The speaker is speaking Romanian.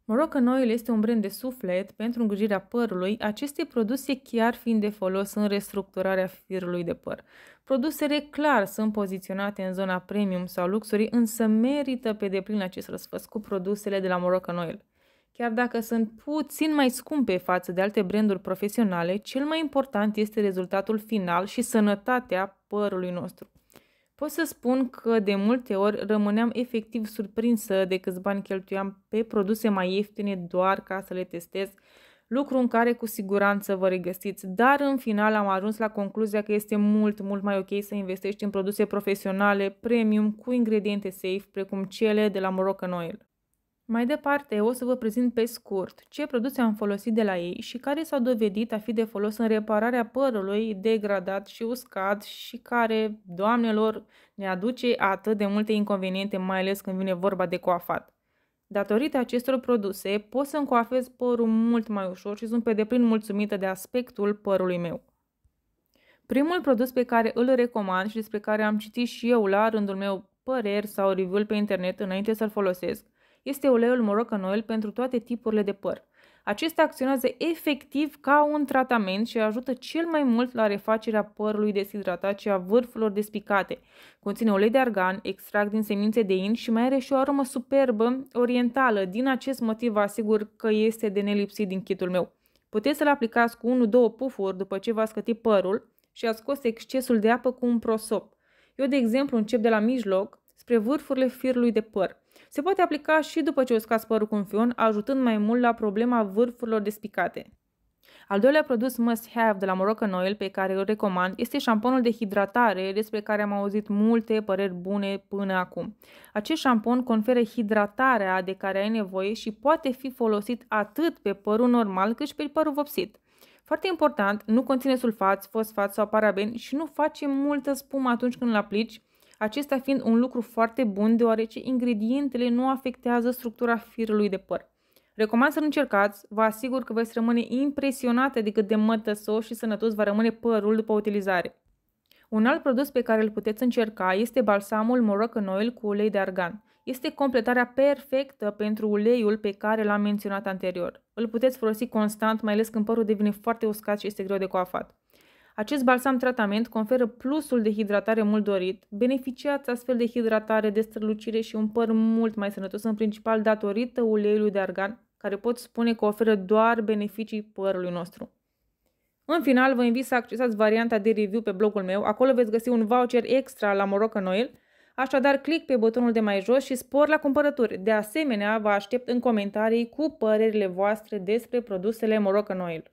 Moroccan Oil este un brand de suflet pentru îngrijirea părului, aceste produse chiar fiind de folos în restructurarea firului de păr. Produsele clar sunt poziționate în zona premium sau luxury, însă merită pe deplin acest răsfăț cu produsele de la Moroccan Oil. Chiar dacă sunt puțin mai scumpe față de alte branduri profesionale, cel mai important este rezultatul final și sănătatea părului nostru. Pot să spun că de multe ori rămâneam efectiv surprinsă de câți bani cheltuiam pe produse mai ieftine doar ca să le testez, lucru în care cu siguranță vă regăsiți, dar în final am ajuns la concluzia că este mult mai ok să investești în produse profesionale, premium, cu ingrediente safe, precum cele de la Moroccan Oil. Mai departe, o să vă prezint pe scurt ce produse am folosit de la ei și care s-au dovedit a fi de folos în repararea părului degradat și uscat și care, doamnelor, ne aduce atât de multe inconveniente, mai ales când vine vorba de coafat. Datorită acestor produse, pot să-mi coafez părul mult mai ușor și sunt pe deplin mulțumită de aspectul părului meu. Primul produs pe care îl recomand și despre care am citit și eu la rândul meu păreri sau review-uri pe internet înainte să-l folosesc, este uleiul Moroccan Oil pentru toate tipurile de păr. Acesta acționează efectiv ca un tratament și ajută cel mai mult la refacerea părului deshidratat și a vârfurilor despicate. Conține ulei de argan, extract din semințe de in și mai are și o aromă superbă orientală. Din acest motiv vă asigur că este de nelipsit din kitul meu. Puteți să-l aplicați cu 1-2 pufuri după ce v-ați scătit părul și ați scos excesul de apă cu un prosop. Eu, de exemplu, încep de la mijloc spre vârfurile firului de păr. Se poate aplica și după ce uscați părul cu un fion, ajutând mai mult la problema vârfurilor despicate. Al doilea produs must-have de la Moroccan Oil pe care îl recomand este șamponul de hidratare, despre care am auzit multe păreri bune până acum. Acest șampon conferă hidratarea de care ai nevoie și poate fi folosit atât pe părul normal cât și pe părul vopsit. Foarte important, nu conține sulfați, fosfați sau parabeni și nu face multă spumă atunci când îl aplici, acesta fiind un lucru foarte bun deoarece ingredientele nu afectează structura firului de păr. Recomand să-l încercați, vă asigur că veți rămâne impresionate de cât de mătăsos și sănătos va rămâne părul după utilizare. Un alt produs pe care îl puteți încerca este balsamul Moroccan Oil cu ulei de argan. Este completarea perfectă pentru uleiul pe care l-am menționat anterior. Îl puteți folosi constant, mai ales când părul devine foarte uscat și este greu de coafat. Acest balsam tratament conferă plusul de hidratare mult dorit, beneficiați astfel de hidratare, de strălucire și un păr mult mai sănătos, în principal datorită uleiului de argan, care pot spune că oferă doar beneficii părului nostru. În final, vă invit să accesați varianta de review pe blogul meu, acolo veți găsi un voucher extra la Moroccan Oil, așadar click pe butonul de mai jos și spor la cumpărături. De asemenea, vă aștept în comentarii cu părerile voastre despre produsele Moroccan Oil.